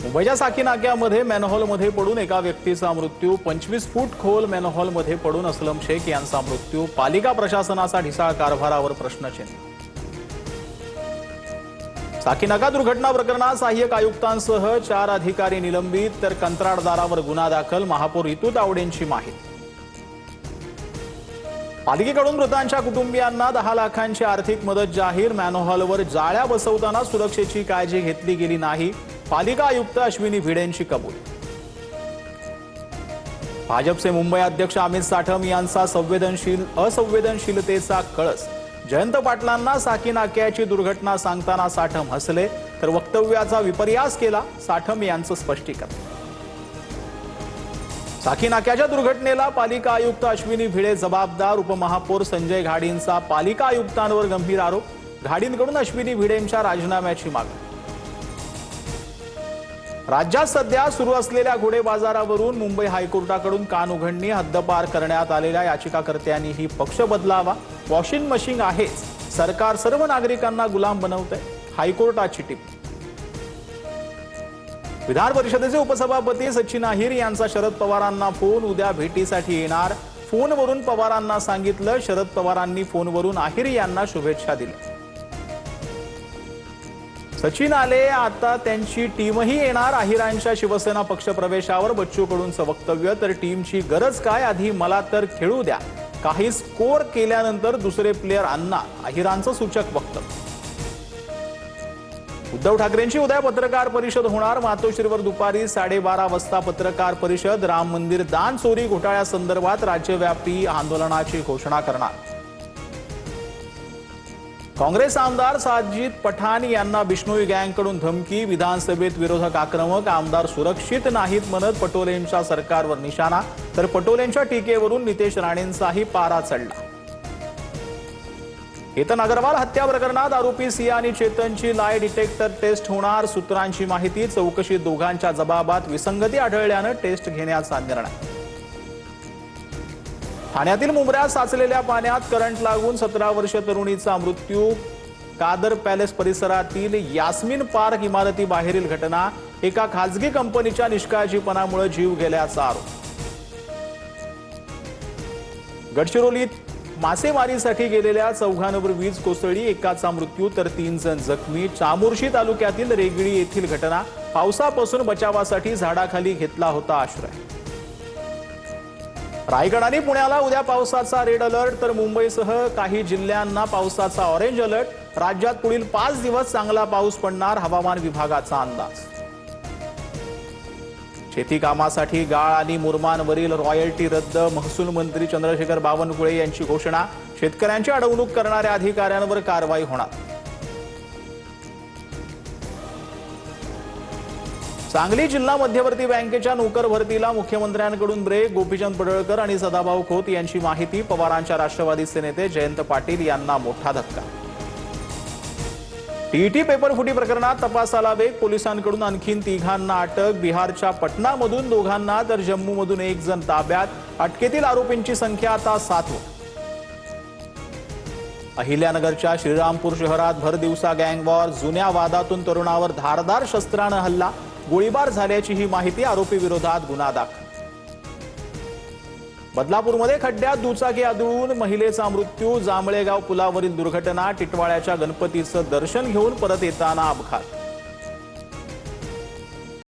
मुंबईच्या साकी नाक्यामध्ये मॅनहोलमध्ये पडून एका व्यक्तीचा मृत्यू, 25 फूट खोल मॅनहोलमध्ये पडून असलम शेख यांचा मृत्यू, पालिका प्रशासनाचा ढिसाळ कारभारावर प्रश्नचिन्ह। साकी नाका दुर्घटना प्रकरणात सहाय्यक आयुक्तांसह 4 अधिकारी निलंबित, तर कंत्राटदारावर गुन्हा दाखल, महापौर रितू तावडेंची माहिती। पालिकेकडून मृतांच्या कुटुंबियांना 10 लाखांची आर्थिक मदत जाहीर, मॅनहोलवर जाळ्या बसवताना सुरक्षेची काळजी घेतली गेली नाही, पालिका आयुक्त अश्विनी भिडेंची कबूल। भाजपचे मुंबई अध्यक्ष अमित साठम यांचा असंवेदनशीलतेचा कळस, जयंत पाटलांना साकी नाक्याची दुर्घटना सांगताना साठम हसले, तर वक्तव्याचा विपर्यास केला, साठम यांचं स्पष्टीकरण। साकी नाक्याच्या दुर्घटनेला पालिका आयुक्त अश्विनी भिडे जबाबदार, उपमहापौर संजय घाडींचा पालिका आयुक्तांवर गंभीर आरोप, घाडींकडून अश्विनी भिडेंच्या राजीनाम्याची मागणी। राज्यात सध्या सुरू असलेल्या घोडे बाजारावरून मुंबई हायकोर्टाकडून कानउघडणी, हद्दपार करण्यात आलेल्या याचिकाकर्त्यांनीही पक्ष बदलावा, वॉशिंग मशीन आहेच, सरकार सर्व नागरिकांना गुलाम बनवतंय, हायकोर्टाची टिप्पणी। विधान परिषदेचे उपसभापती सचिन अहिर यांचा शरद पवारांना फोन, उद्या भेटीसाठी येणार, फोनवरून पवारांना सांगितलं, शरद पवारांनी फोनवरून अहिर यांना शुभेच्छा दिल्या। सचिन आले, आता त्यांची टीमही येणार, अहिरांच्या शिवसेना पक्षप्रवेशावर बच्चू कडूंचं वक्तव्य, तर टीमची गरज काय, आधी मला तर खेळू द्या, काही स्कोर केल्यानंतर दुसरे प्लेयर आणणार, अहिरांचं सूचक वक्तव्य। उद्धव ठाकरेंची उद्या पत्रकार परिषद होणार, मातोश्रीवर दुपारी 12:30 वाजता पत्रकार परिषद, राम मंदिर दान चोरी घोटाळ्यासंदर्भात राज्यव्यापी आंदोलनाची घोषणा करणार। काँग्रेस आमदार साजिद पठाण यांना बिश्नोई गँगकडून धमकी, विधानसभेत विरोधक आक्रमक, आमदार सुरक्षित नाहीत म्हणत पटोलेंच्या सरकारवर निशाणा, तर पटोलेंच्या टीकेवरून नितेश राणेंचाही पारा चढला। केतन अग्रवाल हत्या प्रकरणात आरोपी सिया आणि चेतनची लाय डिटेक्टर टेस्ट होणार, सूत्रांची माहिती, चौकशीत दोघांच्या जबाबात विसंगती आढळल्यानं टेस्ट घेण्याचा निर्णय। ठाण्यातील मुंबऱ्यात साचलेल्या पाण्यात करंट लागून 17 वर्षीय तरुणीचा मृत्यू, कादर पॅलेस परिसरातील यास्मिन पार्क इमारतीबाहेरील घटना, एका खासगी कंपनीच्या निष्काळजीपणामुळे जीव गेल्याचा आरोप। गडचिरोलीत मासेमारीसाठी गेलेल्या 4 जणांवर वीज कोसळली, एकाचा मृत्यू तर 3 जण जखमी। चामोर्शी तालुक्यातील रेगडी येथील घटना, पावसापासून बचावासाठी झाडाखाली घेतला होता आश्रय। रायगड आणि पुण्याला उद्या पावसाचा रेड अलर्ट, तर मुंबईसह काही जिल्ह्यांना पावसाचा ऑरेंज अलर्ट, राज्यात पुढील 5 दिवस चांगला पाऊस पडणार, हवामान विभागाचा अंदाज। शेती कामासाठी गाळ आणि मुरमांवरील रॉयल्टी रद्द, महसूल मंत्री चंद्रशेखर बावनकुळे यांची घोषणा, शेतकऱ्यांची अडवणूक करणाऱ्या अधिकाऱ्यांवर कारवाई होणार। सांगली जिल्हा मध्यवर्ती बँकेच्या नोकर भरतीला मुख्यमंत्र्यांकडून ब्रेक, गोपीचंद पडळकर आणि सदाभाऊ खोत यांची माहिती, पवारांच्या राष्ट्रवादीचे नेते जयंत पाटील यांना मोठा धक्का। टीईटी पेपर फुटी प्रकरणात तपासाला वेग, पोलिसांकडून आणखी 3 जणांना अटक, बिहारच्या पटनामधून 2 जणांना तर जम्मूमधून 1 जण ताब्यात, अटकेतील आरोपींची संख्या आता 7 वर। अहिल्यानगरच्या श्रीरामपूर शहरात भर दिवसा गँगवॉर, जुन्या वादातून तरुणावर धारदार शस्त्रानं हल्ला, गोळीबार झाल्याची ही माहिती, आरोपी विरोधात गुन्हा दाखल। बदलापूरमध्ये खड्ड्यात दुचाकी आदळून महिलेचा मृत्यू, जांभळेगाव पुलावरील दुर्घटना, टिटवाळ्याच्या गणपतीचं दर्शन घेऊन परत येताना अपघात।